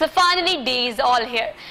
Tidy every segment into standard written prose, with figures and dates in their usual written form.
So finally day is all here।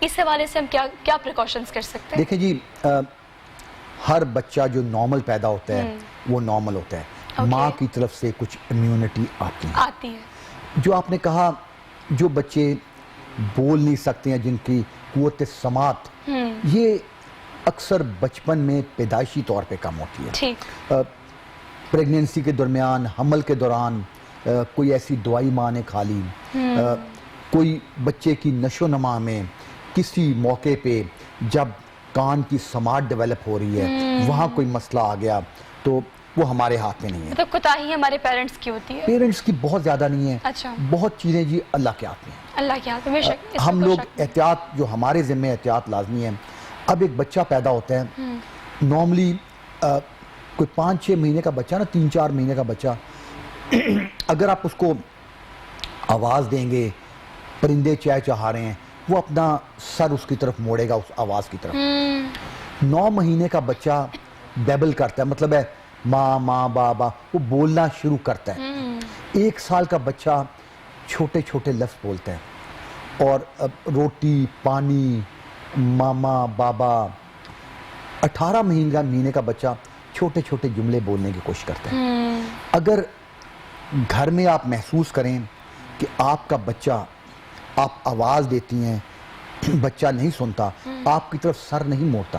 اس حوالے سے ہم کیا پریکاشنز کر سکتے ہیں؟ دیکھیں جی، ہر بچہ جو نارمل پیدا ہوتا ہے وہ نارمل ہوتا ہے، ماں کی طرف سے کچھ امیونٹی آتی ہے۔ جو آپ نے کہا جو بچے بول نہیں سکتے ہیں، جن کی قوت سماعت یہ اکثر بچپن میں پیدائشی طور پہ کم ہوتی ہے، پریگننسی کے درمیان، حمل کے دوران کوئی ایسی دوائی ماں نے کھا لی، کوئی بچے کی نشو و نما میں کسی موقع پہ جب کان کی سماعت ڈیولپ ہو رہی ہے وہاں کوئی مسئلہ آ گیا تو وہ ہمارے ہاتھ میں نہیں ہے۔ مطلب کوتاہی ہمارے پیرنٹس کی ہوتی ہے؟ پیرنٹس کی بہت زیادہ نہیں ہے، بہت چیزیں جی اللہ کے ہاتھ میں ہیں، اللہ کے ہاتھ میں۔ ہم لوگ احتیاط، جو ہمارے ذمہ احتیاط لازمی ہے۔ اب ایک بچہ پیدا ہوتا ہے، نارملی کوئی 5-6 مہینے کا بچہ نا، 3-4 مہینے کا بچہ، اگر آپ اس کو آواز دیں گے، پرندے چہچہا رہے ہیں، وہ اپنا سر اس کی طرف موڑے گا، اس آواز کی طرف۔ 9 مہینے کا بچہ بیبل کرتا ہے، مطلب ہے ماں ماں بابا، وہ بولنا شروع کرتا ہے۔ 1 سال کا بچہ چھوٹے چھوٹے لفظ بولتا ہے، اور روٹی، پانی، ماما، بابا۔ 18 مہینے کا بچہ چھوٹے چھوٹے جملے بولنے کی کوشش کرتا ہے۔ اگر گھر میں آپ محسوس کریں کہ آپ کا بچہ، آپ آواز دیتی ہیں، بچہ نہیں سنتا، آپ کی طرف سر نہیں موڑتا،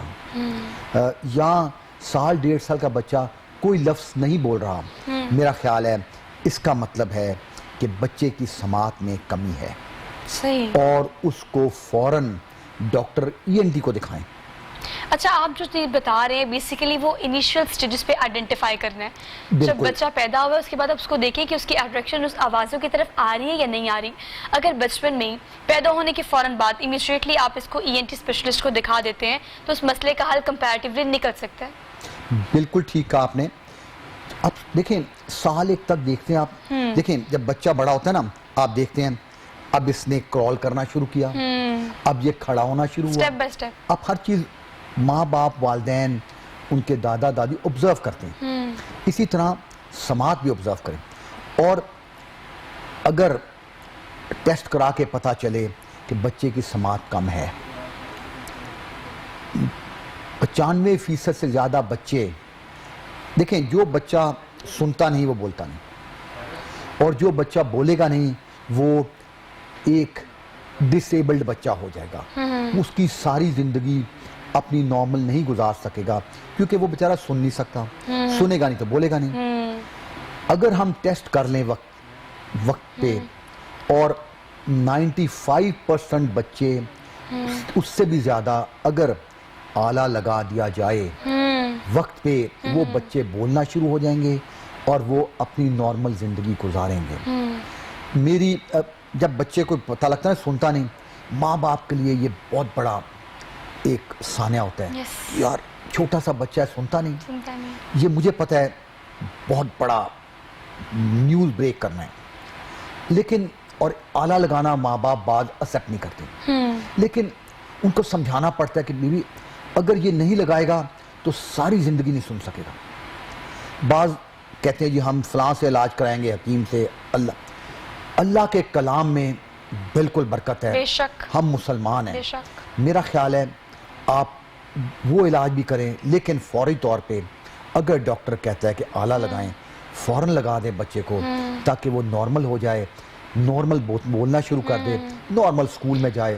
یا 1.5 سال کا بچہ کوئی لفظ نہیں بول رہا، میرا خیال ہے اس کا مطلب ہے کہ بچے کی سماعت میں کمی ہے، صحیح، اور اس کو فوراً ڈاکٹر ENT کو دکھائیں۔ اچھا، آپ جو چیز بتا رہے ہیں بیسیکلی وہ انیشیل سٹیجز پہ آئیڈینٹیفائی کرنا ہے۔ جب بچہ پیدا ہوا ہے اس کے بعد آپ اس کو دیکھیں کہ اس کی اٹریکشن اس آوازوں کی طرف آ رہی ہے یا نہیں آ رہی۔ اگر بچپن میں پیدا ہونے کے فوراً بعد امیڈیٹلی آپ اس کو ENT اسپیشلسٹ کو دکھا دیتے ہیں تو اس مسئلے کا حل کمپیریٹیولی نکل سکتا ہے۔ بالکل ٹھیک کہا آپ نے۔ اب دیکھیں، سال 1 تک دیکھتے ہیں آپ، دیکھیں جب بچہ بڑا ہوتا ہے نا، آپ دیکھتے ہیں اب اس نے کرال کرنا شروع کیا، اب یہ کھڑا ہونا شروع ہوا، سٹیپ بائی سٹیپ۔ اب ہر چیز ماں باپ، والدین، ان کے دادا دادی آبزرو کرتے ہیں، اسی طرح سماعت بھی آبزرو کریں۔ اور اگر ٹیسٹ کرا کے پتہ چلے کہ بچے کی سماعت کم ہے، 95% سے زیادہ بچے، دیکھیں جو بچہ سنتا نہیں وہ بولتا نہیں، اور جو بچہ بولے گا نہیں وہ ایک ڈس ایبلڈ بچہ ہو جائے گا، اس کی ساری زندگی اپنی نارمل نہیں گزار سکے گا، کیونکہ وہ بیچارہ سن نہیں سکتا، سنے گا نہیں تو بولے گا نہیں۔ اگر ہم ٹیسٹ کر لیں وقت پہ، اور 95% بچے، اس سے بھی زیادہ اگر آلہ لگا دیا جائے وقت پہ، وہ بچے بولنا شروع ہو جائیں گے اور وہ اپنی نارمل زندگی گزاریں گے۔ میری جب بچے کو پتہ لگتا ہے سنتا نہیں، ماں باپ کے لیے یہ بہت بڑا ایک سانحہ ہوتا ہے، یار چھوٹا سا بچہ ہے سنتا نہیں، یہ مجھے پتہ ہے بہت بڑا نیوز بریک کرنا ہے، لیکن اور آلہ لگانا ماں باپ بعض ایکسیپٹ نہیں کرتے، لیکن ان کو سمجھانا پڑتا ہے کہ بیوی اگر یہ نہیں لگائے گا تو ساری زندگی نہیں سن سکے گا۔ بعض کہتے ہیں جی ہم فلاں سے علاج کرائیں گے، حکیم سے۔ اللہ کے کلام میں بالکل برکت ہے، بے شک، ہم مسلمان ہیں، بے شک۔ میرا خیال ہے آپ وہ علاج بھی کریں، لیکن فوری طور پہ اگر ڈاکٹر کہتا ہے کہ آلہ لگائیں، فوراً لگا دیں بچے کو، تاکہ وہ نارمل ہو جائے، نارمل بولنا شروع کر دے، نارمل سکول میں جائے۔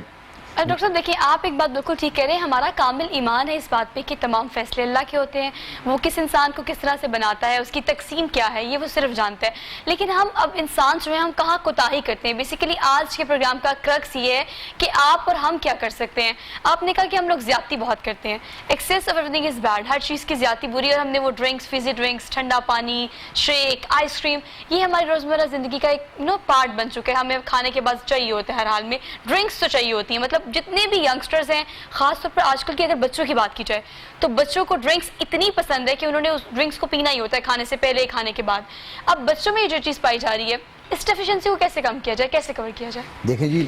ڈاکٹر صاحب دیکھیں، آپ ایک بات بالکل ٹھیک کہہ رہے ہیں، ہمارا کامل ایمان ہے اس بات پہ کہ تمام فیصلے اللہ کے ہوتے ہیں، وہ کس انسان کو کس طرح سے بناتا ہے، اس کی تقسیم کیا ہے یہ وہ صرف جانتا ہے، لیکن ہم اب انسان جو ہیں ہم کہاں کوتاہی کرتے ہیں۔ بیسیکلی آج کے پروگرام کا کرکس یہ ہے کہ آپ اور ہم کیا کر سکتے ہیں۔ آپ نے کہا کہ ہم لوگ زیادتی بہت کرتے ہیں، excess of everything is bad, ہر چیز کی زیادتی بری، اور ہم نے وہ ڈرنکس، فیزی ڈرنکس، ٹھنڈا پانی، شیک، آئس کریم، یہ ہماری روزمرہ زندگی کا ایک پارٹ بن چکا ہے، ہمیں کھانے کے بعد چاہیے ہوتا ہے، ہر حال میں ڈرنکس تو چاہیے ہوتی ہیں۔ مطلب جتنے بھی ینگسٹرز ہیں، خاص طور پر آج کل کی اگر بچوں کی بات کی جائے تو بچوں کو ڈرنکس اتنی پسند ہے کہ انہوں نے اس ڈرنکس کو پینا ہی ہوتا ہے، کھانے سے پہلے، کھانے کے بعد۔ اب بچوں میں یہ جو چیز پائی جا رہی ہے، اس ڈیفیشنسی کو کیسے کم کیا جائے، کیسے کور کیا جائے؟ دیکھیں جی،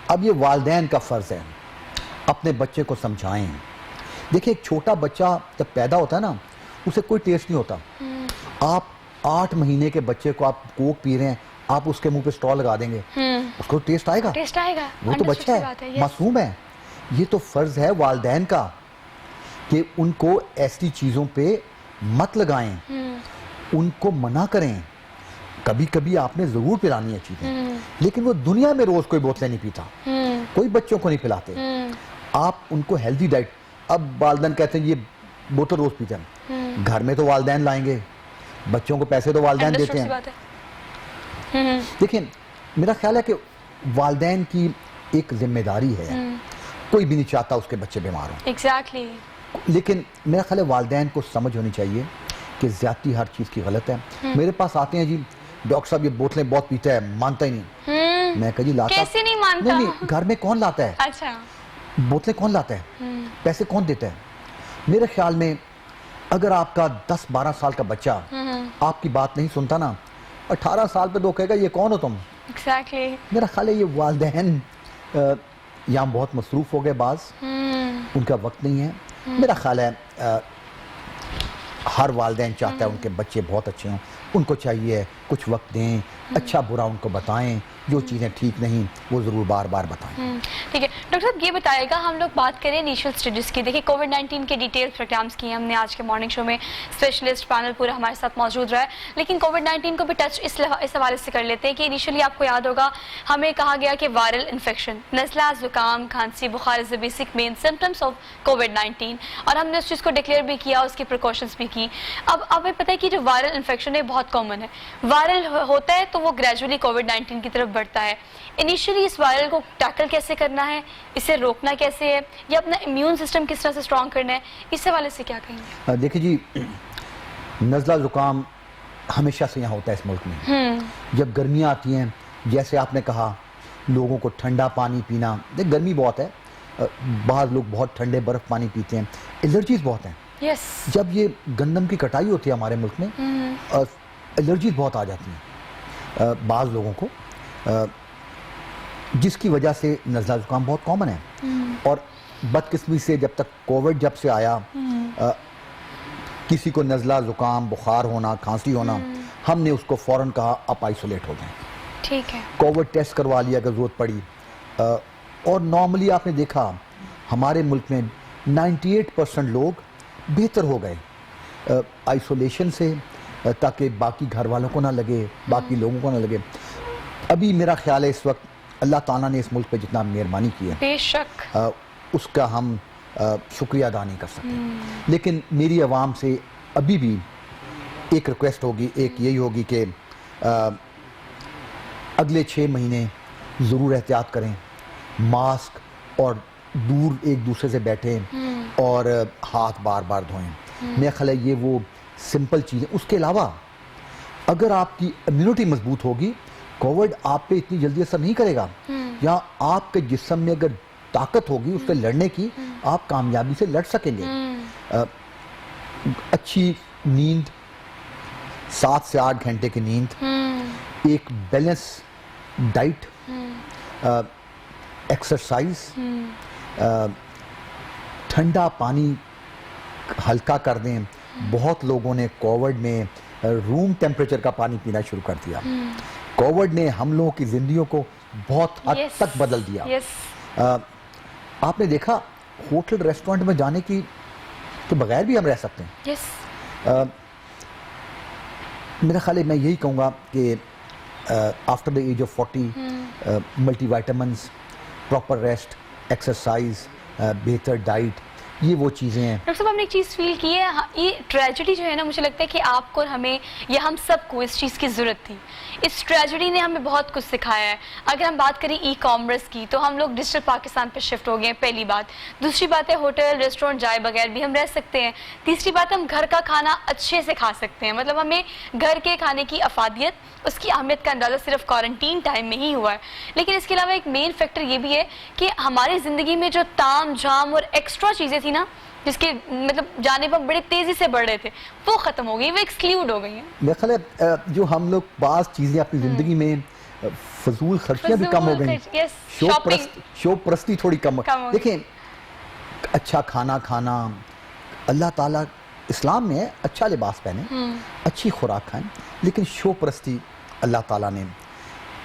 اب یہ والدین کا فرض ہے اپنے بچے کو سمجھائیں۔ دیکھیں ایک چھوٹا بچہ جب پیدا ہوتا ہے نا، اسے کوئی ٹیسٹ نہیں ہوتا۔ آپ 8 مہینے کے بچے کو آپ کوک پی رہے ہیں، آپ اس کے منہ پہ اسٹال لگا دیں گے, اس کو ٹیسٹ آئے گا؟ ٹیسٹ آئے گا, وہ تو بچہ ہے, معصوم ہے. یہ تو فرض ہے والدین کا کہ ان کو ایسی چیزوں پہ مت لگائیں, ان کو منع کریں. کبھی کبھی آپ نے ضرور پلانی ہے چیزیں, لیکن وہ دنیا میں روز کوئی بوتلیں نہیں پیتا, کوئی بچوں کو نہیں پلاتے. آپ ان کو ہیلدی ڈائٹ, اب والدین کہتے ہیں یہ بوتل روز پیتے ہیں, گھر میں تو والدین لائیں گے, بچوں کو پیسے تو والدین دیتے ہیں. دیکھیں میرا خیال ہے کہ والدین کی ایک ذمہ داری ہے, کوئی بھی نہیں چاہتا اس کے بچے بیمار ہوں. ایگزیکٹلی. لیکن میرا خیال ہے والدین کو سمجھ ہونی چاہیے کہ زیادتی ہر چیز کی غلط ہے. میرے پاس آتے ہیں, جی ڈاکٹر صاحب یہ بوتلیں بہت پیتا ہے, مانتا ہی نہیں. میں کہا جی لاتا کیسے نہیں مانتا؟ نہیں, گھر میں کون لاتا ہے؟ اچھا, بوتلیں کون لاتا ہے؟ پیسے کون دیتا ہے؟ میرے خیال میں اگر آپ کا 10-12 سال کا بچہ آپ کی بات نہیں سنتا نا, 18 سال پہ تو کہے گا یہ کون ہو تم. ایگزیکٹلی. میرا خیال ہے یہ والدین یہاں بہت مصروف ہو گئے, بعض ان کا وقت نہیں ہے. میرا خیال ہے ہر والدین چاہتا ہے ان کے بچے بہت اچھے ہوں, ان کو چاہیے کچھ وقت دیں, اچھا برا ان کو بتائیں, جو چیزیں ٹھیک نہیں وہ ضرور بار بار بتائیں. ٹھیک ہے ڈاکٹر صاحب, یہ بتائے گا, ہم لوگ بات کریں انیشیل سٹیجز کی. دیکھیں کووڈ-19 کے ڈیٹیل پروگرامز کیے ہم نے آج کے مارننگ شو میں, اسپیشلسٹ پینل پورا ہمارے ساتھ موجود رہا ہے. لیکن کووڈ-19 کو بھی ٹچ اس حوالے سے کر لیتے ہیں کہ انیشیلی آپ کو یاد ہوگا ہمیں کہا گیا کہ وائرل انفیکشن, نزلہ, زکام, کھانسی, بخار از the basic main symptoms of COVID-19, اور ہم نے اس چیز کو ڈکلیئر بھی کیا, اس کی پریکاشنز بھی کی. اب ہمیں پتہ ہے کہ جو وائرل انفیکشن ہے بہت کامن ہے, وائرل ہوتا ہے تو وہ گریجولی کووڈ-19 کی طرف بڑھتا ہے. انیشیلی اس وائرل کو ٹیکل کیسے کرنا ہے, اسے روکنا کیسے ہے, یا اپنا امیون سسٹم کس طرح سے اسٹرانگ کرنا ہے, اس حوالے سے کیا کہیں گے؟ دیکھیں جی, نزلہ زکام ہمیشہ سے یہاں ہوتا ہے اس ملک میں. جب گرمیاں آتی ہیں, جیسے آپ نے کہا, لوگوں کو ٹھنڈا پانی پینا, دیکھ گرمی بہت ہے, بعض لوگ بہت ٹھنڈے برف پانی پیتے ہیں, الرجیز بہت ہیں. جب یہ گندم کی کٹائی ہوتی ہے ہمارے ملک میں, الرجیز بہت آ جاتی ہیں بعض لوگوں کو, جس کی وجہ سے نزلہ زکام بہت کامن ہے. اور بدقسمی سے جب تک کووڈ جب سے آیا, کسی کو نزلہ زکام, بخار ہونا, کھانسی ہونا, ہم نے اس کو فوراً کہا آپ آئسولیٹ ہو جائیں. ٹھیک ہے, کووڈ ٹیسٹ کروا لیا اگر ضرورت پڑی. اور نارملی آپ نے دیکھا ہمارے ملک میں 98% لوگ بہتر ہو گئے آئسولیشن سے, تاکہ باقی گھر والوں کو نہ لگے, باقی لوگوں کو نہ لگے. ابھی میرا خیال ہے اس وقت اللہ تعالیٰ نے اس ملک پہ جتنا مہربانی کی ہے, بے شک, اس کا ہم شکریہ ادا نہیں کر سکتے. لیکن میری عوام سے ابھی بھی ایک ریکویسٹ ہوگی, ایک یہی ہوگی کہ اگلے 6 مہینے ضرور احتیاط کریں, ماسک اور دور ایک دوسرے سے بیٹھیں, اور ہاتھ بار بار دھوئیں. میرا خیال ہے یہ وہ سمپل چیزیں. اس کے علاوہ اگر آپ کی امیونٹی مضبوط ہوگی, کووڈ آپ پہ اتنی جلدی اثر نہیں کرے گا, یا آپ کے جسم میں اگر طاقت ہوگی اس سے لڑنے کی, آپ کامیابی سے لڑ سکیں گے. اچھی نیند, 7 سے 8 گھنٹے کی نیند, ایک بیلنس ڈائٹ, ایکسرسائز, ٹھنڈا پانی ہلکا کر دیں. بہت لوگوں نے کووڈ میں روم ٹیمپریچر کا پانی پینا شروع کر دیا. کووڈ نے ہم لوگوں کی زندگیوں کو بہت حد تک بدل دیا. آپ نے دیکھا ہوٹل ریسٹورنٹ میں جانے کی کے بغیر بھی ہم رہ سکتے ہیں. میرا خیال ہے میں یہی کہوں گا کہ after the age of 40 multivitamins, proper rest, exercise, بہتر ڈائٹ, یہ وہ چیزیں ہیں. ڈاکٹر صاحب ہم نے ایک چیز فیل کی ہے, یہ ٹریجڈی جو ہے نا, مجھے لگتا ہے کہ آپ کو اور ہمیں یا ہم سب کو اس چیز کی ضرورت تھی. اس ٹریجڈی نے ہمیں بہت کچھ سکھایا ہے. اگر ہم بات کریں ای کامرس کی, تو ہم لوگ ڈیجیٹل پاکستان پہ شفٹ ہو گئے ہیں, پہلی بات. دوسری بات ہے ہوٹل ریسٹورینٹ جائے بغیر بھی ہم رہ سکتے ہیں. تیسری بات, ہم گھر کا کھانا اچھے سے کھا سکتے ہیں. مطلب ہمیں گھر کے کھانے کی افادیت, اس کی اہمیت کا اندازہ صرف کوارنٹین ٹائم میں ہی ہوا ہے. لیکن اس کے علاوہ ایک مین فیکٹر یہ بھی ہے کہ ہماری زندگی میں جو تام جھام اور ایکسٹرا چیزیں تھیں نا, جس کے مطلب جانب ہم بڑی تیزی سے بڑھ رہے تھے, وہ ختم ہو گئی, وہ ایکسکلیوڈ ہو گئی ہیں. میرا خیال ہے جو ہم لوگ بعض چیزیں اپنی زندگی میں فضول خرچیاں بھی کم ہو گئیں, شوق پرستی تھوڑی کم. دیکھیں اچھا کھانا کھانا, اللہ تعالیٰ اسلام میں اچھا لباس پہنے, اچھی خوراک کھائیں, لیکن شوق پرستی اللہ تعالیٰ نے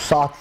7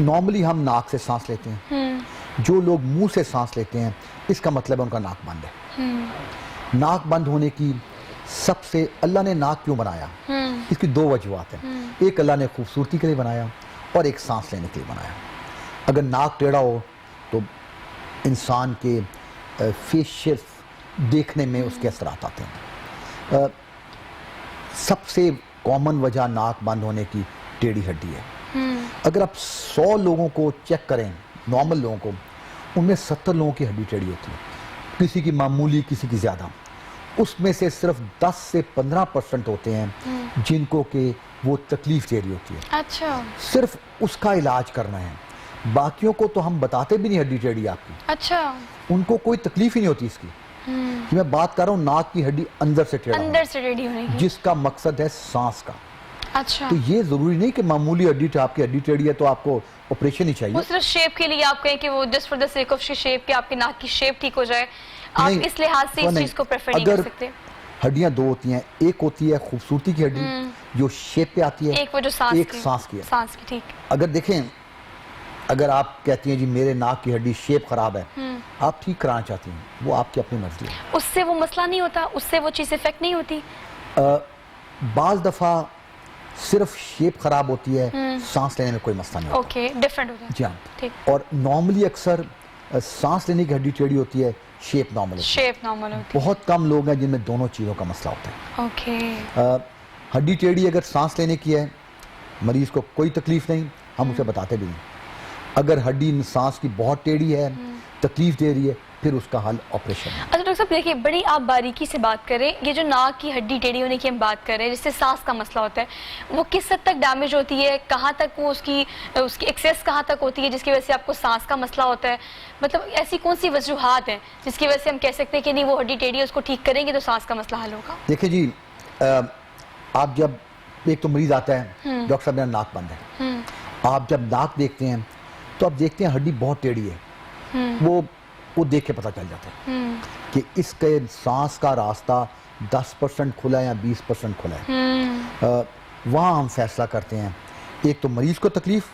نارملی ہم ناک سے سانس لیتے ہیں. جو لوگ منہ سے سانس لیتے ہیں اس کا مطلب ہے ان کا ناک بند ہے. ناک بند ہونے کی سب سے اللہ نے ناک کیوں بنایا, اس کی دو وجوہات ہیں. ایک اللہ نے خوبصورتی کے لیے بنایا اور ایک سانس لینے کے لیے بنایا. اگر ناک ٹیڑھا ہو تو انسان کے فیشیل دیکھنے میں اس کے اثرات آتے ہیں. سب سے کامن وجہ ناک بند ہونے کی ٹیڑھی ہڈی ہے. اگر آپ 100 لوگوں کو چیک کریں, نارمل لوگوں کو, ان میں 70 لوگوں کی ہڈی ٹیڑھی ہوتی ہے, کسی کی معمولی کسی کی زیادہ. اس میں سے صرف 10 سے 15% ہوتے ہیں جن کو کہ وہ تکلیف دے رہی ہوتی ہے. اچھا, صرف اس کا علاج کرنا ہے. باقیوں کو تو ہم بتاتے بھی نہیں ہڈی ٹیڑھی آپ کی. اچھا, ان کو کوئی تکلیف ہی نہیں ہوتی اس کی. میں بات کر رہا ہوں ناک کی ہڈی اندر سے ٹیڑھا اندر سے ٹیڑھی ہونے کی, جس کا مقصد ہے سانس کا. اچھا, تو یہ ضروری نہیں کہ معمولی ہڈی آپ کی ہڈی ٹیڑھی ہے تو آپ کو آپریشن ہی چاہیے. وہ صرف شیپ کے لیے آپ کہیں کہ وہ just for the sake of shape کہ آپ کی ناک کی شیپ ٹھیک ہو جائے, آپ اس لحاظ سے اس چیز کو پریفر نہیں کر سکتے. ہڈیاں دو ہوتی ہیں, ایک ہوتی ہے خوبصورتی کی ہڈی جو شیپ پہ آتی ہے, ایک وہ جو سانس کی ہے. سانس کی, ٹھیک. اگر دیکھیں, اگر آپ کہتی ہیں جی میرے ناک کی ہڈی شیپ خراب ہے, آپ ٹھیک کرانا چاہتی ہیں, وہ آپ کی اپنی مرضی ہے. اس سے وہ مسئلہ نہیں ہوتا, اس سے وہ چیز افیکٹ نہیں ہوتی. بعض دفعہ صرف شیپ خراب ہوتی ہے, سانس لینے میں کوئی مسئلہ نہیں ہوتا. اوکے, ڈیفرنٹ ہوتا ہے. جی ہاں, ٹھیک. اور نارملی اکثر سانس لینے کی ہڈی ٹیڑھی ہوتی ہے, شیپ نارمل ہوتی ہے. شیپ نارمل ہوتی ہے. بہت کم لوگ ہیں جن میں دونوں چیزوں کا مسئلہ ہوتا ہے. اوکے. ہڈی ٹیڑھی اگر سانس لینے کی ہے, مریض کو کوئی تکلیف نہیں, ہم اسے بتاتے بھی نہیں. اگر ہڈی سانس کی بہت ٹیڑھی ہے, تکلیف دے رہی ہے, پھر اس کا حل آپریشن ہے. اچھا ڈاکٹر صاحب دیکھیے, بڑی آپ باریکی سے بات کریں, یہ جو ناک کی ہڈی ٹیڑھی ہونے کی ہم بات کر رہے ہیں, جس سے سانس کا مسئلہ ہوتا ہے, وہ کس حد تک ڈیمیج ہوتی ہے, کہاں تک وہ اس کی ایکسیس کہاں تک ہوتی ہے جس کی وجہ سے آپ کو سانس کا مسئلہ ہوتا ہے, مطلب ایسی کون سی وجوہات ہیں جس کی وجہ سے ہم کہہ سکتے ہیں کہ نہیں وہ ہڈی ٹیڑھی ہے, اس کو ٹھیک کریں گے تو سانس کا مسئلہ حل ہوگا؟ دیکھیں جی, آپ جب ایک تو مریض آتا ہے, ڈاکٹر صاحب میرا ناک بند ہے, آپ جب ناک دیکھتے ہیں تو آپ دیکھتے ہیں ہڈی بہت ٹیڑھی ہے, وہ دیکھ کے پتہ چل جاتا ہے کہ اس کے سانس کا راستہ 10% کھلا ہے یا 20% کھلا ہے. وہاں ہم فیصلہ کرتے ہیں. ایک تو مریض کو تکلیف,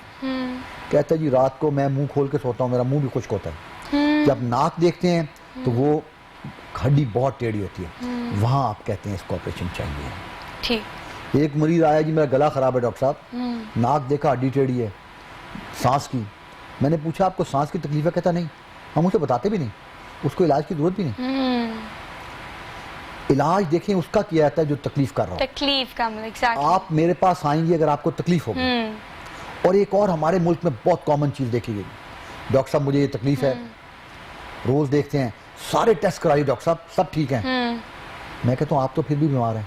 کہتا ہے جی رات کو میں منہ کھول کے سوتا ہوں, میرا منہ بھی خشک ہوتا ہے. جب ناک دیکھتے ہیں تو وہ ہڈی بہت ٹیڑھی ہوتی ہے, وہاں آپ کہتے ہیں اس کو آپریشن چاہیے. ٹھیک. ایک مریض آیا جی میرا گلا خراب ہے ڈاکٹر صاحب, ناک دیکھا ہڈی ٹیڑھی ہے, سانس کی. میں نے پوچھا آپ کو سانس کی تکلیف ہے, کہتا نہیں. ہم اسے بتاتے بھی نہیں, اس کو علاج کی ضرورت بھی نہیں. علاج دیکھیں اس کا کیا جاتا ہے جو تکلیف کر رہا ہو. تکلیف کا مطلب آپ میرے پاس آئیں گی اگر آپ کو تکلیف ہوگی. اور ایک اور ہمارے ملک میں بہت کامن چیز دیکھی گئی, ڈاکٹر صاحب مجھے یہ تکلیف ہے, روز دیکھتے ہیں سارے ٹیسٹ کرائیے ڈاکٹر صاحب سب ٹھیک ہیں. میں کہتا ہوں آپ تو پھر بھی بیمار ہیں.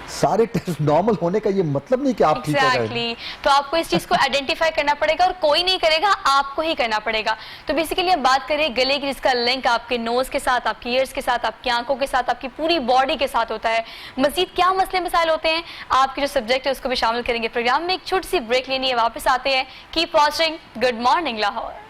سارے ٹیسٹ نارمل ہونے کا یہ مطلب نہیں کہ آپ ٹھیک ہو گئے. تو آپ کو اس چیز کو آئیڈینٹیفائی کرنا پڑے گا, اور کوئی نہیں کرے گا, آپ کو ہی کرنا پڑے گا. تو بیسیکلی ہم بات کریں گلے کی, جس کا لنک آپ کے نوز کے ساتھ, آپ کی ایئرز کے ساتھ, آپ کی آنکھوں کے ساتھ, آپ کی پوری باڈی کے ساتھ ہوتا ہے. مزید کیا مسئلے مسائل ہوتے ہیں, آپ کے جو سبجیکٹ ہے اس کو بھی شامل کریں گے پروگرام میں. ایک چھوٹی سی بریک لینی ہے, واپس آتے ہیں. Keep watching good morning Lahore.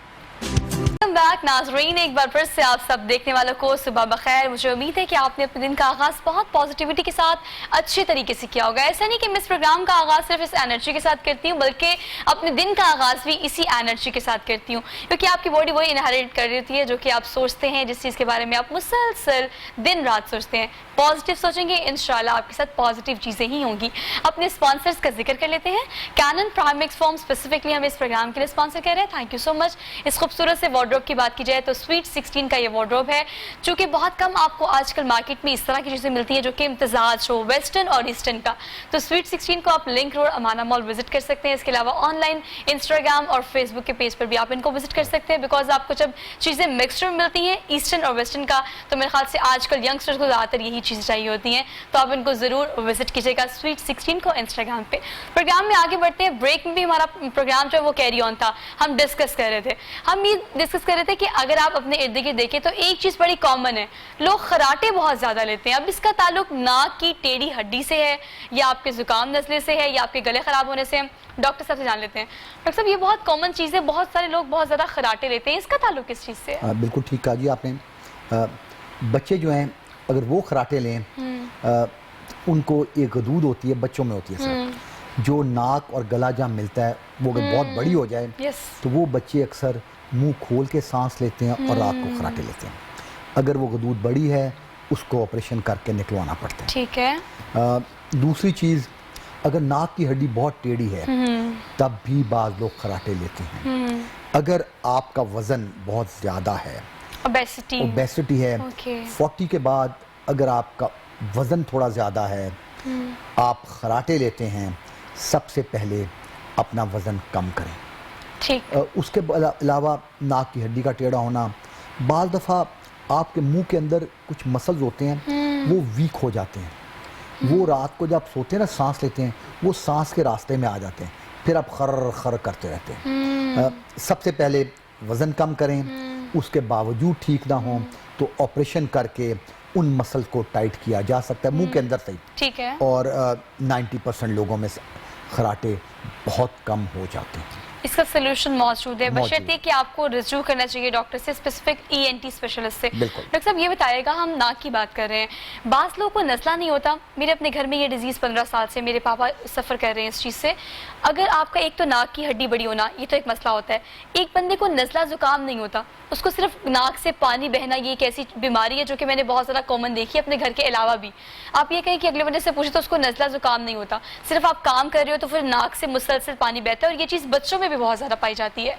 Back ناظرین, ایک بار پھر سے آپ سب دیکھنے والوں کو صبح بخیر. مجھے امید ہے کہ آپ نے اپنے دن کا آغاز بہت پازیٹیوٹی کے ساتھ اچھے طریقے سے کیا ہوگا. ایسا نہیں کہ میں اس پروگرام کا آغاز صرف اس انرجی کے ساتھ کرتی ہوں, بلکہ اپنے دن کا آغاز بھی اسی انرجی کے ساتھ کرتی ہوں, کیونکہ آپ کی باڈی وہی انہیریٹ کر رہی ہوتی ہے جو کہ آپ سوچتے ہیں, جس چیز کے بارے میں آپ مسلسل دن رات سوچتے ہیں. پازیٹیو سوچیں گے, انشاءاللہ آپ کے ساتھ پازیٹیو چیزیں ہی ہوں گی. اپنے اسپانسرز کا ذکر کر لیتے ہیں. کینن پرائمیکس فارم اسپیسیفکلی ہمیں اس پروگرام کے لیے اسپانسر کر رہے ہیں. تھینک یو سو مچ. اس خوبصورت سے وارڈروب کی بات کی جائے تو سویٹ 16 کا یہ وارڈروب ہے, چونکہ بہت کم آپ کو آج کل مارکیٹ میں اس طرح کی چیزیں ملتی ہیں جو کہ امتزاج ہو ویسٹرن اور ایسٹرن کا. تو سویٹ 16 کو آپ لنک روڈ امانہ مال وزٹ کر سکتے ہیں. اس کے علاوہ آن لائن انسٹاگرام اور فیس بک کے پیج پر بھی آپ ان کو وزٹ کر سکتے ہیں, بیکاز آپ کو جب چیزیں مکسچر میں ملتی ہیں ایسٹرن اور ویسٹرن کا, تو میرے خیال سے آج کل ینگسٹرز کو زیادہ تر یہی چیزیں چاہیے ہوتی ہیں. تو آپ ان کو ضرور وزٹ کیجیے گا سویٹ 16 کو انسٹاگرام پہ. پروگرام میں آگے بڑھتے ہیں. بریک میں بھی ہمارا پروگرام جو ہے وہ کیری آن تھا. ہم ڈسکس کر رہے تھے, ہم یہ ڈسکس کر رہے تھے کہ اگر آپ اپنے ارد گرد دیکھیں تو ایک چیز بڑی کامن ہے, لوگ خراٹے بہت زیادہ لیتے ہیں. اب اس کا تعلق ناک کی ٹیڑھی ہڈی سے ہے, یا آپ کے زکام نزلے سے ہے, یا آپ کے گلے خراب ہونے سے. ڈاکٹر صاحب سے جان لیتے ہیں. ڈاکٹر صاحب, یہ بہت کامن چیز ہے, بہت سارے لوگ بہت زیادہ خراٹے لیتے ہیں, اس کا تعلق کس چیز سے ہے؟ بالکل ٹھیک کہا جی آپ نے. بچے جو ہیں اگر وہ خراٹے لیں, ان کو ایک غدود ہوتی ہے, بچوں میں ہوتی ہے سر, جو ناک اور گلا جہاں ملتا ہے وہ اگر بہت بڑی ہو جائے یس تو وہ بچے اکثر منہ کھول کے سانس لیتے ہیں اور رات کو خراٹے لیتے ہیں. اگر وہ غدود بڑی ہے اس کو آپریشن کر کے نکلوانا پڑتا ہے. ٹھیک ہے. دوسری چیز, اگر ناک کی ہڈی بہت ٹیڑھی ہے تب بھی بعض لوگ خراٹے لیتے ہیں. اگر آپ کا وزن بہت زیادہ ہے, اوبیسٹی ہے, 40 کے بعد اگر آپ کا وزن تھوڑا زیادہ ہے, آپ خراٹے لیتے ہیں, سب سے پہلے اپنا وزن کم کریں. ٹھیک. اس کے علاوہ ناک کی ہڈی کا ٹیڑھا ہونا, بعض دفعہ آپ کے منہ کے اندر کچھ مسلز ہوتے ہیں وہ ویک ہو جاتے ہیں, وہ رات کو جب سوتے ہیں نا سانس لیتے ہیں وہ سانس کے راستے میں آ جاتے ہیں, پھر آپ خر خر کرتے رہتے ہیں. سب سے پہلے وزن کم کریں, اس کے باوجود ٹھیک نہ ہوں تو آپریشن کر کے ان مسل کو ٹائٹ کیا جا سکتا ہے منہ کے اندر سے ہی. ٹھیک ہے. اور 90% لوگوں میں خراٹے بہت کم ہو جاتے ہیں. اس کا سلوشن موجود ہے, بشرطیکہ کہ آپ کو رجوع کرنا چاہیے ڈاکٹر سے, اسپیسیفک ENT اسپیشلسٹ سے. ڈاکٹر صاحب یہ بتائیے گا, ہم ناک کی بات کر رہے ہیں, بعض لوگوں کو نزلہ نہیں ہوتا. میرے اپنے گھر میں یہ ڈیزیز 15 سال سے میرے پاپا سفر کر رہے ہیں اس چیز سے. اگر آپ کا ایک تو ناک کی ہڈی بڑی ہونا, یہ تو ایک مسئلہ ہوتا ہے. ایک بندے کو نزلہ زکام نہیں ہوتا, اس کو صرف ناک سے پانی بہنا, یہ ایک ایسی بیماری ہے جو کہ میں نے بہت زیادہ کامن دیکھی ہے اپنے گھر کے علاوہ بھی. آپ یہ کہیں کہ اگلے بندے سے پوچھیں تو اس کو نزلہ زکام نہیں ہوتا, صرف آپ کام کر رہے ہو تو پھر ناک سے مسلسل پانی بہتا ہے, اور یہ چیز بچوں میں بھی بہت زیادہ پائی جاتی ہے.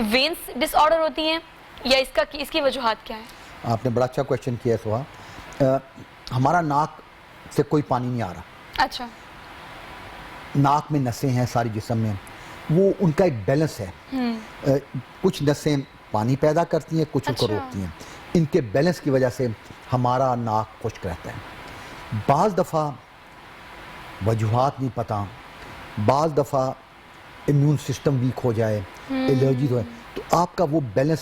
وینس ڈس آرڈر ہوتی ہیں یا اس کی وجوہات کیا ہیں؟ آپ نے بڑا اچھا کویشچن کیا ہے سہا. ہمارا ناک سے کوئی پانی نہیں آ رہا. اچھا. ناک میں نسیں ہیں ساری جسم میں, وہ ان کا ایک بیلنس ہے. کچھ نسیں پانی پیدا کرتی ہیں, کچھ ان کو روکتی ہیں. ان کے بیلنس کی وجہ سے ہمارا ناک خشک رہتا ہے. بعض دفعہ وجوہات نہیں پتہ, بعض دفعہ امیون سسٹم ویک ہو جائے, الرجی ہو جائے, تو آپ کا وہ بیلنس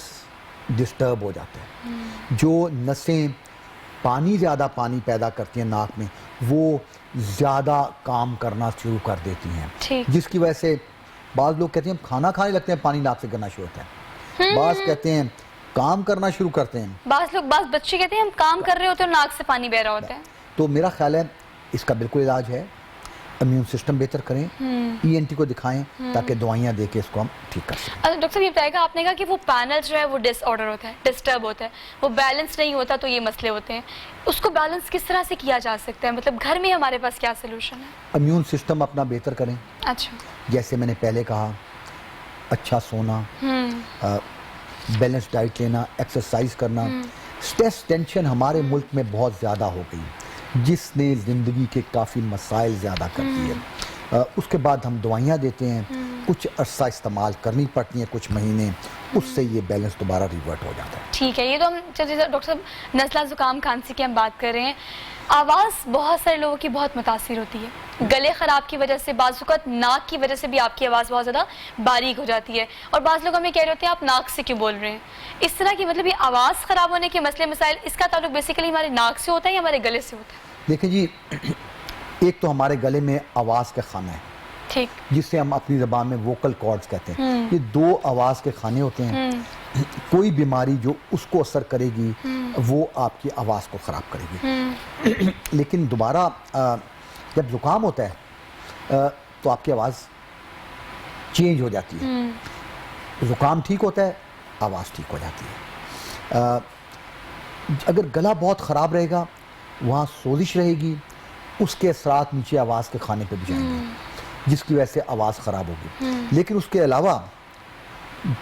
ڈسٹرب ہو جاتا ہے. جو نسیں زیادہ پانی پیدا کرتی ہیں ناک میں, وہ زیادہ کام کرنا شروع کر دیتی ہیں, جس کی وجہ سے بعض لوگ کہتے ہیں ہم کھانا کھانے لگتے ہیں پانی ناک سے گرنا شروع ہوتا ہے, بعض کہتے ہیں کام کرنا شروع کرتے ہیں, بعض بچے کہتے ہیں ہم کام کر رہے ہوتے ہیں ناک سے پانی بہ رہا ہوتا ہے. تو میرا خیال ہے اس کا بالکل علاج ہے, امیون سسٹم بہتر کریں, ENT کو دکھائیں تاکہ دوائیاں دے کے اس کو ہم ٹھیک کر سکیں. ڈاکٹر صاحب یہ بتائے گا, آپ نے کہا کہ وہ پینل جو ہے وہ ڈس آرڈر ہوتا ہے, ڈسٹرب ہوتا ہے, وہ بیلنس نہیں ہوتا تو یہ مسئلے ہوتے ہیں. اس کو بیلنس کس طرح سے کیا جا سکتا ہے, مطلب گھر میں ہمارے پاس کیا سلوشن ہے؟ امیون سسٹم اپنا بہتر کریں. اچھا. جیسے میں نے پہلے کہا, اچھا سونا, بیلنس ڈائٹ لینا, ایکسرسائز کرنا. سٹریس ٹینشن ہمارے ملک میں بہت زیادہ ہو گئی, جس نے زندگی کے کافی مسائل زیادہ کر دیے. اس کے بعد ہم دوائیاں دیتے ہیں, کچھ عرصہ استعمال کرنی پڑتی ہیں, کچھ مہینے, اس سے یہ بیلنس دوبارہ ریورٹ ہو جاتا ہے. ٹھیک ہے. یہ تو ہم ڈاکٹر صاحب نزلہ زکام کھانسی کی ہم بات کر رہے ہیں. آواز بہت سارے لوگوں کی بہت متاثر ہوتی ہے, گلے خراب کی وجہ سے, بعض اوقات ناک کی وجہ سے بھی آپ کی آواز بہت زیادہ باریک ہو جاتی ہے, اور بعض لوگ ہمیں کہہ رہے ہوتے ہیں آپ ناک سے کیوں بول رہے ہیں. اس طرح کی مطلب یہ آواز خراب ہونے کے مسئلے مسائل, اس کا تعلق بیسیکلی ہمارے ناک سے ہوتا ہے یا ہمارے گلے سے ہوتا ہے؟ دیکھیں جی, ایک تو ہمارے گلے میں آواز کا خانہ ہے, ٹھیک, جس سے ہم اپنی زبان میں ووکل کارڈز کہتے ہیں. یہ 2 آواز کے خانے ہوتے ہیں. کوئی بیماری جو اس کو اثر کرے گی وہ آپ کی آواز کو خراب کرے گی. لیکن دوبارہ جب زکام ہوتا ہے تو آپ کی آواز چینج ہو جاتی ہے. زکام ٹھیک ہوتا ہے, آواز ٹھیک ہو جاتی ہے. اگر گلا بہت خراب رہے گا, وہاں سوزش رہے گی, اس کے اثرات نیچے آواز کے خانے پہ بھی جائیں گے, جس کی وجہ سے آواز خراب ہوگی. لیکن اس کے علاوہ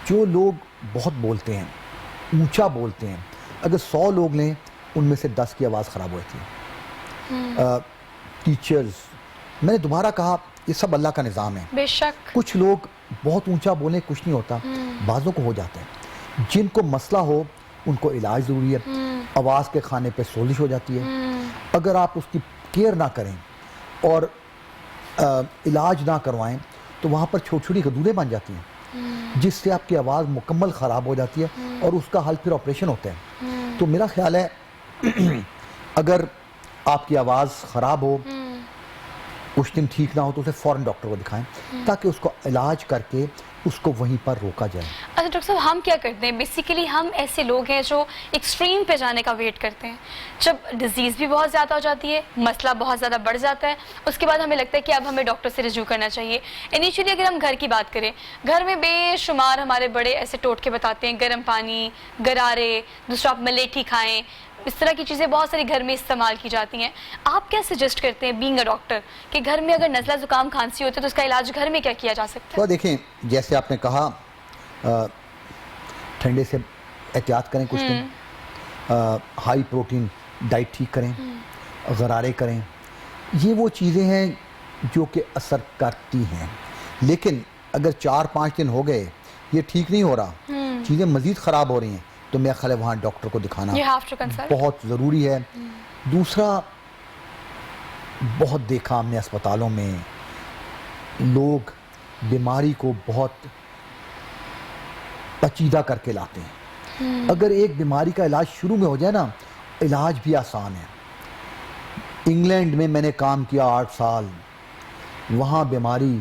جو لوگ بہت بولتے ہیں, اونچا بولتے ہیں, اگر 100 لوگ لیں ان میں سے 10 کی آواز خراب ہوتی ہے. ٹیچرز, میں نے دوبارہ کہا یہ سب اللہ کا نظام ہے. بے شک کچھ لوگ بہت اونچا بولیں کچھ نہیں ہوتا, بعضوں کو ہو جاتا ہے. جن کو مسئلہ ہو ان کو علاج ضروری ہے. آواز کے خانے پہ سوزش ہو جاتی ہے, اگر آپ اس کی کیئر نہ کریں اور علاج نہ کروائیں تو وہاں پر چھوٹی چھوٹی غدودیں بن جاتی ہیں, جس سے آپ کی آواز مکمل خراب ہو جاتی ہے, اور اس کا حل پھر آپریشن ہوتا ہے. تو میرا خیال ہے اگر آپ کی آواز خراب ہو کچھ دن ٹھیک نہ ہو تو اسے فوراً ڈاکٹر کو دکھائیں تاکہ اس کو علاج کر کے اس کو وہیں پر روکا جائے. اچھا ڈاکٹر صاحب ہم کیا کرتے ہیں بیسیکلی ہم ایسے لوگ ہیں جو ایکسٹریم پہ جانے کا ویٹ کرتے ہیں. جب ڈیزیز بھی بہت زیادہ ہو جاتی ہے, مسئلہ بہت زیادہ بڑھ جاتا ہے, اس کے بعد ہمیں لگتا ہے کہ اب ہمیں ڈاکٹر سے رجوع کرنا چاہیے. انیشیلی اگر ہم گھر کی بات کریں, گھر میں بے شمار ہمارے بڑے ایسے ٹوٹکے بتاتے ہیں, گرم پانی, گرارے, دوسرا آپ ملیٹھی کھائیں, اس طرح کی چیزیں بہت ساری گھر میں استعمال کی جاتی ہیں. آپ کیا سجیسٹ کرتے ہیں بینگ اے ڈاکٹر کہ گھر میں اگر نزلہ زکام کھانسی ہوتی ہے تو اس کا علاج گھر میں کیا کیا جا سکتا ہے؟ تو دیکھیں جیسے آپ نے کہا ٹھنڈے سے احتیاط کریں, کچھ دن ہائی پروٹین ڈائٹ ٹھیک کریں, غرارے کریں. یہ وہ چیزیں ہیں جو کہ اثر کرتی ہیں. لیکن اگر 4-5 دن ہو گئے یہ ٹھیک نہیں ہو رہا, چیزیں مزید خراب ہو رہی ہیں, تو میرا خیال ہے وہاں ڈاکٹر کو دکھانا بہت ضروری ہے. دوسرا, بہت دیکھا ہم نے اسپتالوں میں لوگ بیماری کو بہت پیچیدہ کر کے لاتے ہیں. اگر ایک بیماری کا علاج شروع میں ہو جائے نا, علاج بھی آسان ہے. انگلینڈ میں میں نے کام کیا 8 سال, وہاں بیماری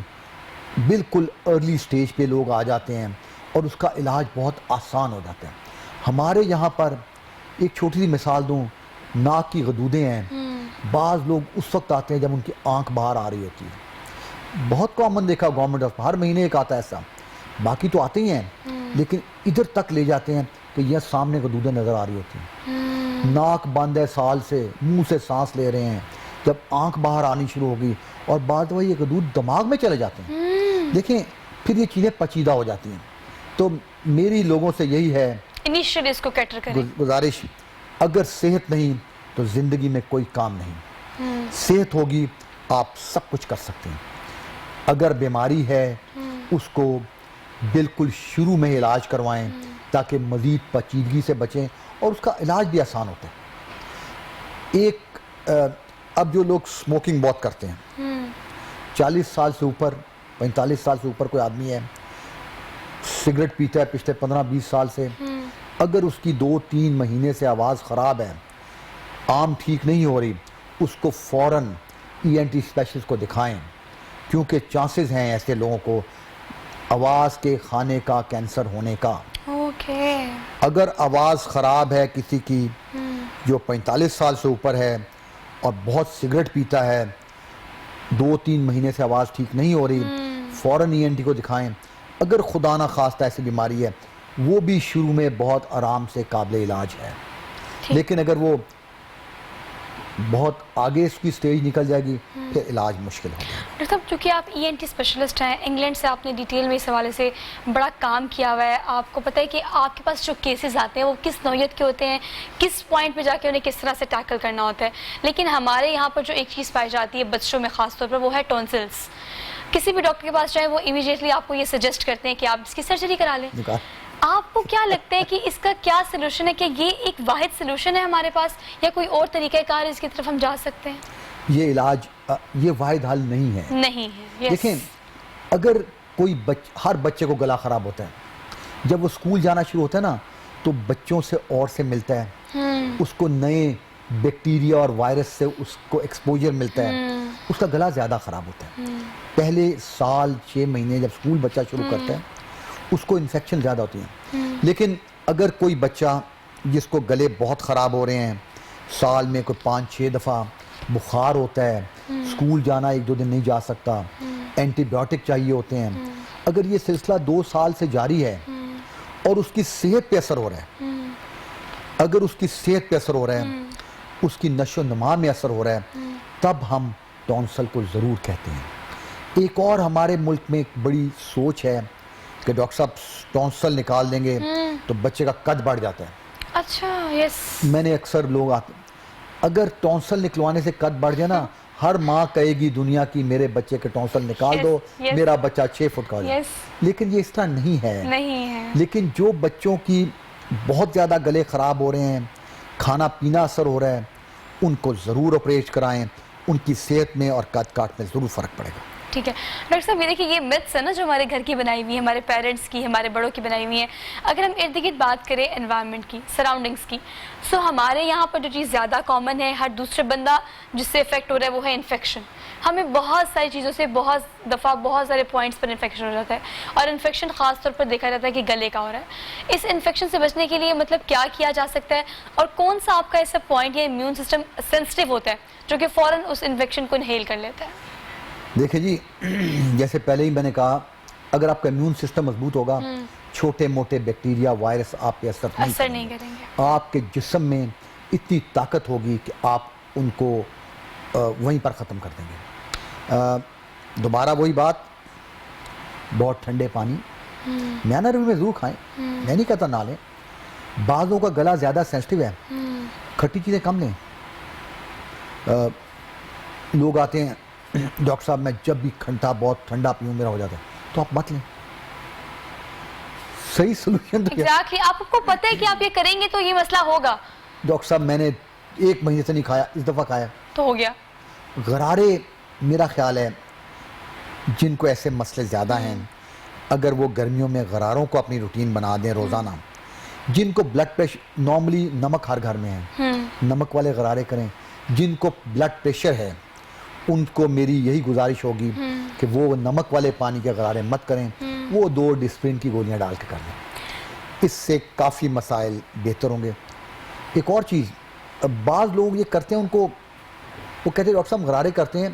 بالکل ارلی سٹیج پہ لوگ آ جاتے ہیں اور اس کا علاج بہت آسان ہو جاتا ہے. ہمارے یہاں پر ایک چھوٹی سی مثال دوں, ناک کی غدودیں ہیں, بعض لوگ اس وقت آتے ہیں جب ان کی آنکھ باہر آ رہی ہوتی ہے. بہت کامن دیکھا گورنمنٹ ہاسپٹل, ہر مہینے ایک آتا ہے ایسا, باقی تو آتے ہی ہیں لیکن ادھر تک لے جاتے ہیں کہ یہ سامنے غدودیں نظر آ رہی ہوتی ہیں, ناک بند ہے سال سے, منہ سے سانس لے رہے ہیں, جب آنکھ باہر آنی شروع ہوگی اور بعض دفعہ یہ غدود دماغ میں چلے جاتے ہیں. دیکھیں پھر یہ چیزیں پیچیدہ ہو جاتی ہیں. تو میری لوگوں سے یہی ہے انیشیلی اس کو کیٹر کریں. گزارش, اگر صحت نہیں تو زندگی میں کوئی کام نہیں. صحت ہوگی آپ سب کچھ کر سکتے ہیں. اگر بیماری ہے اس کو بالکل شروع میں علاج کروائیں تاکہ مزید پیچیدگی سے بچیں, اور اس کا علاج بھی آسان ہوتا ہے. اب جو لوگ سموکنگ بہت کرتے ہیں, 40 سال سے اوپر, 45 سال سے اوپر کوئی آدمی ہے, سگریٹ پیتا ہے پچھلے 15-20 سال سے, اگر اس کی 2-3 مہینے سے آواز خراب ہے, عام ٹھیک نہیں ہو رہی, اس کو فوراً ENT اسپیشلسٹ کو دکھائیں, کیونکہ چانسز ہیں ایسے لوگوں کو آواز کے خانے کا کینسر ہونے کا. اگر آواز خراب ہے کسی کی جو 45 سال سے اوپر ہے اور بہت سگریٹ پیتا ہے, 2-3 مہینے سے آواز ٹھیک نہیں ہو رہی, فوراً ENT کو دکھائیں. اگر خدا نہ خواستہ ایسی بیماری ہے, وہ بھی شروع میں بہت آرام سے قابل علاج ہے, لیکن اگر وہ بہت آگے اس کی سٹیج نکل جائے گی پھر علاج مشکل ہوگا. ڈاکٹر صاحب چونکہ آپ ENT اسپیشلسٹ ہیں, انگلینڈ سے آپ نے ڈیٹیل میں اس حوالے سے بڑا کام کیا ہوا ہے, آپ کو پتہ ہے کہ آپ کے پاس جو کیسز آتے ہیں وہ کس نوعیت کے ہوتے ہیں, کس پوائنٹ پہ جا کے انہیں کس طرح سے ٹیکل کرنا ہوتا ہے. لیکن ہمارے یہاں پر جو ایک چیز پائی جاتی ہے بچوں میں خاص طور پر, وہ ہے ٹونسلس. کسی بھی ڈاکٹر کے پاس جائیں وہ امیڈیٹلی آپ کو یہ سجیسٹ کرتے ہیں کہ آپ اس کی سرجری کرا لیں. آپ کو کیا لگتا ہے کہ اس کا کیا سلوشن ہے, کہ یہ ایک واحد سلوشن ہے ہمارے پاس, یا کوئی اور طریقہ کار اس کی طرف ہم جا سکتے ہیں؟ یہ علاج یہ واحد حل نہیں ہے. نہیں ہے. دیکھیں اگر کوئی ہر بچے کو گلا خراب ہوتا ہے, جب وہ اسکول جانا شروع ہوتا ہے نا تو بچوں سے اور سے ملتا ہے, اس کو نئے بیکٹیریا اور وائرس سے اس کو ایکسپوجر ملتا ہے, اس کا گلا زیادہ خراب ہوتا ہے. پہلے سال 6 مہینے جب اسکول بچہ شروع کرتا ہے اس کو انفیکشن زیادہ ہوتی ہیں. لیکن اگر کوئی بچہ جس کو گلے بہت خراب ہو رہے ہیں, سال میں کوئی 5-6 دفعہ بخار ہوتا ہے, اسکول جانا 1-2 دن نہیں جا سکتا, اینٹی بایوٹک چاہیے ہوتے ہیں, اگر یہ سلسلہ 2 سال سے جاری ہے اور اس کی صحت پہ اثر ہو رہا ہے, اگر اس کی صحت پہ اثر ہو رہا ہے, اس کی نشو و نما میں اثر ہو رہا ہے, تب ہم ٹونسل کو ضرور کہتے ہیں. ایک اور ہمارے ملک میں ایک بڑی سوچ ہے کہ ڈاکٹر صاحب ٹونسل نکال دیں گے تو بچے کا قد بڑھ جاتا ہے. اچھا, یس. میں نے اکثر لوگ آتے, اگر ٹونسل نکلوانے سے قد بڑھ جائے نا, ہر ماں کہے گی دنیا کی میرے بچے کے ٹونسل نکال دو, میرا بچہ 6 فٹ کا ہو جائے. لیکن یہ اس طرح نہیں ہے. لیکن جو بچوں کی بہت زیادہ گلے خراب ہو رہے ہیں, کھانا پینا اثر ہو رہا ہے, ان کو ضرور آپریٹ کرائیں, ان کی صحت میں اور قد کاٹ میں ضرور فرق پڑے گا. ٹھیک ہے ڈاکٹر صاحب, یہ دیکھیے یہ متس ہے نا جو ہمارے گھر کی بنائی ہوئی ہے, ہمارے پیرنٹس کی, ہمارے بڑوں کی بنائی ہوئی ہیں. اگر ہم ارد گرد بات کریں انوائرمنٹ کی, سراؤنڈنگس کی, سو ہمارے یہاں پر جو چیز زیادہ کامن ہے, ہر دوسرے بندہ جس سے افیکٹ ہو رہا ہے وہ ہے انفیکشن. ہمیں بہت ساری چیزوں سے بہت دفعہ بہت سارے پوائنٹس پر انفیکشن ہو جاتا ہے, اور انفیکشن خاص طور پر دیکھا جاتا ہے کہ گلے کا ہو رہا ہے. اس انفیکشن سے بچنے کے لیے مطلب کیا کیا جا سکتا ہے, اور کون سا آپ کا ایسا پوائنٹ یا امیون سسٹم سینسٹیو ہوتا ہے جو کہ فوراً اس انفیکشن کو انہیل کر لیتا ہے؟ دیکھیں جی, جیسے پہلے ہی میں نے کہا, اگر آپ کا امیون سسٹم مضبوط ہوگا, چھوٹے موٹے بیکٹیریا وائرس آپ پہ اثر نہیں کریں گے. آپ کے جسم میں اتنی طاقت ہوگی کہ آپ ان کو وہیں پر ختم کر دیں گے. دوبارہ وہی بات, بہت ٹھنڈے پانی, میانہ روی میں ضرور کھائیں, میں نہیں کہتا نہ لیں. بعضوں کا گلا زیادہ سینسٹیو ہے, کھٹی چیزیں کم لیں. لوگ آتے ہیں, ڈاکٹر صاحب میں جب بھی کھنٹا بہت ٹھنڈا پیوں میرا ہو جاتا ہے, تو آپ مت لیں. صحیح سولوشن تو کیا؟ ایگزیکٹلی, آپ کو پتہ ہے کہ آپ یہ کریں گے تو یہ مسئلہ ہوگا. ڈاکٹر صاحب میں نے 1 مہینے سے نہیں کھایا, اس دفعہ کھایا تو ہو گیا. غرارے, میرا خیال ہے جن کو ایسے مسئلے زیادہ ہیں, اگر وہ گرمیوں میں غراروں کو اپنی روٹین بنا دیں روزانہ. جن کو بلڈ پریشر, نارملی نمک ہر گھر میں ہے, نمک والے غرارے کریں. جن کو بلڈ پریشر ہے ان کو میری یہی گزارش ہوگی کہ وہ نمک والے پانی کے غرارے مت کریں, وہ 2 ڈسپرین کی گولیاں ڈال کے کر لیں. اس سے کافی مسائل بہتر ہوں گے. ایک اور چیز, بعض لوگ یہ کرتے ہیں, ان کو وہ کہتے ہیں ڈاکٹر صاحب غرارے کرتے ہیں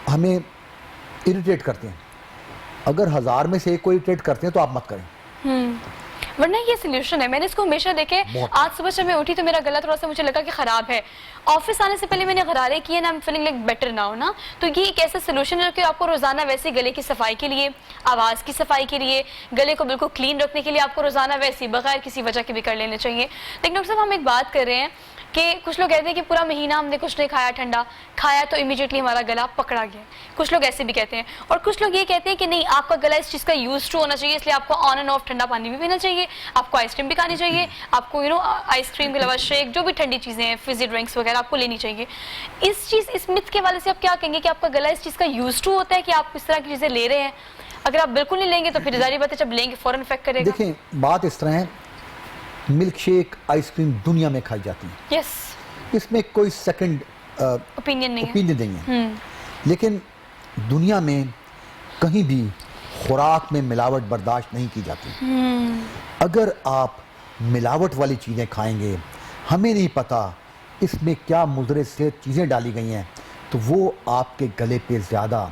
ہمیں اریٹیٹ کرتے ہیں. اگر 1000 میں سے ایک کو اریٹیٹ کرتے ہیں تو آپ مت کریں, ورنہ یہ سلیوشن ہے. میں نے اس کو ہمیشہ دیکھے, آج صبح جب میں اٹھی تو میرا گلا تھوڑا سا مجھے لگا کہ خراب ہے. آفس آنے سے پہلے میں نے غرارے کیے نا, فیلنگ لائک بیٹر ناؤ نا. تو یہ ایک ایسا سولوشن ہے کہ آپ کو روزانہ ویسے گلے کی صفائی کے لیے, آواز کی صفائی کے لیے, گلے کو بالکل کلین رکھنے کے لیے آپ کو روزانہ ویسے بغیر کسی وجہ کے بھی کر لینے چاہیے. لیکن ڈاکٹر صاحب ہم ایک بات کر رہے ہیں کہ کچھ لوگ کہتے ہیں کہ پورا مہینہ ہم نے کچھ نہیں کھایا, ٹھنڈا کھایا تو امیجیٹلی ہمارا گلا پکڑا گیا. کچھ لوگ ایسے بھی کہتے ہیں, اور کچھ لوگ یہ کہتے ہیں کہ نہیں, آپ کا گلا اس چیز کا یوز ٹو ہونا چاہیے, اس لیے آپ کو آن اینڈ آف ٹھنڈا پانی بھی پینا چاہیے, آپ کو آئس کریم بھی کھانی چاہیے, آپ کو آئس کریم کے علاوہ شیک, جو بھی ٹھنڈی چیزیں ہیں, فزی ڈرنکس وغیرہ آپ کو لینی چاہیے. اس مت کے والے سے آپ کیا کہیں گے کہ آپ کا گلا اس چیز کا یوز ٹو ہوتا ہے کہ آپ اس طرح کی چیزیں لے رہے ہیں؟ اگر آپ بالکل نہیں لیں گے تو پھر ظاہر بات ہے جب لیں گے فوراً افیکٹ کرے گا. دیکھیں بات اس طرح ہے, ملک شیک, آئس کریم دنیا میں کھائی جاتی ہے, یس, اس میں کوئی سیکنڈ اوپینین نہیں ہے. لیکن دنیا میں کہیں بھی خوراک میں ملاوٹ برداشت نہیں کی جاتی. اگر آپ ملاوٹ والی چیزیں کھائیں گے, ہمیں نہیں پتا اس میں کیا مضر صحت چیزیں ڈالی گئی ہیں, تو وہ آپ کے گلے پہ زیادہ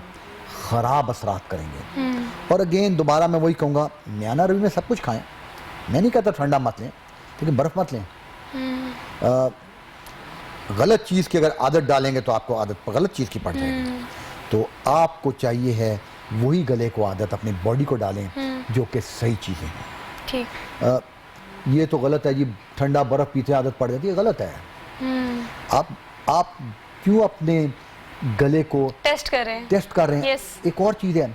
خراب اثرات کریں گے. اور اگین دوبارہ میں وہی کہوں گا, میانہ روی میں سب کچھ کھائیں. میں نہیں کہتا ٹھنڈا مت لیں, لیکن برف مت لیں. غلط چیز کی اگر عادت ڈالیں گے تو آپ کو عادت غلط چیز کی پڑ جائے گی. تو آپ کو چاہیے ہے وہی گلے کو عادت اپنی باڈی کو ڈالیں جو کہ صحیح چیزیں ہیں. ٹھیک, یہ تو غلط ہے جی, ٹھنڈا برف پیتے عادت پڑ جاتی ہے, غلط ہے. آپ کیوں اپنے گلے کو ٹیسٹ کر رہے ہیں. ایک اور چیز ہے,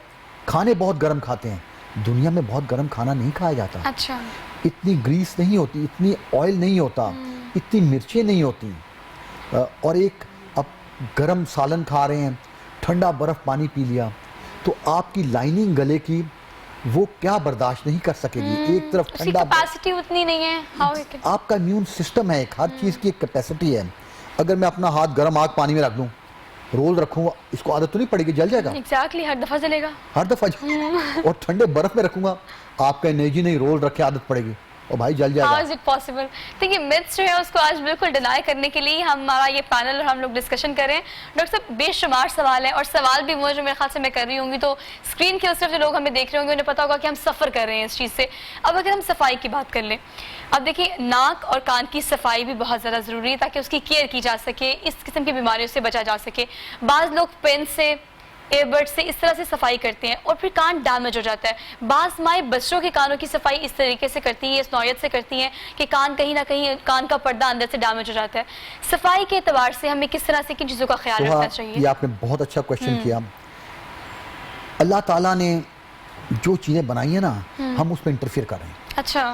کھانے بہت گرم کھاتے ہیں. دنیا میں بہت گرم کھانا نہیں کھایا جاتا. اچھا, اتنی گریس نہیں ہوتی, اتنی آئل نہیں ہوتا, اتنی مرچیں نہیں ہوتی. اور ایک اب گرم سالن کھا رہے ہیں, ٹھنڈا برف پانی پی لیا, تو آپ کی لائننگ گلے کی وہ کیا برداشت نہیں کر سکے گی. ایک طرف ٹھنڈا, کیپیسٹی اتنی نہیں ہے. آپ کا امیون سسٹم ہے, ایک ہر چیز کی ایک کیپیسٹی ہے. اگر میں اپنا ہاتھ گرم آگ پانی میں رکھ دوں, رول رکھوں گا, اس کو عادت تو نہیں پڑے گی, جل جائے گا. ایگزیکٹلی, ہر دفعہ جلے گا, ہر دفعہ. اور ٹھنڈے برف میں رکھوں گا, آپ کا انرجی نہیں, رول رکھے عادت پڑے گی, اور بھائی جل جائے گا. How is it possible? دیکھیے myths جو ہے اس کو آج بالکل ڈینائی کرنے کے لیے ہمارا یہ پینل اور ہم لوگ ڈسکشن کر رہے ہیں. ڈاکٹر صاحب بے شمار سوال ہیں, اور سوال بھی وہ جو میرے خیال سے میں کر رہی ہوں گی تو اسکرین کے اس طرف جو لوگ ہمیں دیکھ رہے ہوں گے انہیں پتا ہوگا کہ ہم سفر کر رہے ہیں اس چیز سے. اب اگر ہم صفائی کی بات کر لیں, اب دیکھیے ناک اور کان کی صفائی بھی بہت زیادہ ضروری ہے تاکہ اس کی کیئر کی جا سکے, اس قسم کی بیماریوں سے بچا جا سکے. بعض لوگ پین سے, ایئر بڈ سے اس طرح سے صفائی کرتے ہیں اور پھر کان ڈیمیج ہو جاتا ہے. بعض مائیں بچوں کے کانوں کی صفائی اس طریقے سے کرتی ہیں, اس نوعیت سے کرتی ہیں کہ کان کہیں نہ کہیں, کان کا پردہ اندر سے ڈیمیج ہو جاتا ہے. صفائی کے اعتبار سے ہمیں کس طرح سے کن چیزوں کا خیال رکھنا چاہیے؟ یہ آپ نے بہت اچھا کویشچن کیا. اللہ تعالیٰ نے جو چیزیں بنائی ہیں نا, ہم اس میں انٹرفیئر کر رہے ہیں. اچھا,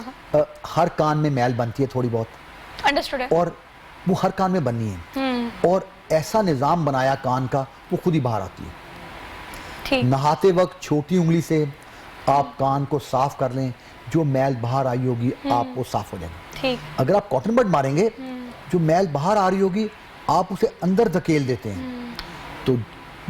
ہر کان میں میل بنتی ہے تھوڑی بہت, انڈرسٹوڈ ہے, اور وہ ہر کان میں بننی ہے, اور ایسا نظام بنایا کان کا وہ خود ہی باہر آتی ہے. نہاتے وقت چھوٹی انگلی سے آپ کان کو صاف کر لیں, جو میل باہر آئی ہوگی آپ وہ صاف ہو جائے گی. اگر آپ کاٹن بڈ ماریں گے, جو میل باہر آ رہی ہوگی آپ اسے اندر دھکیل دیتے ہیں, تو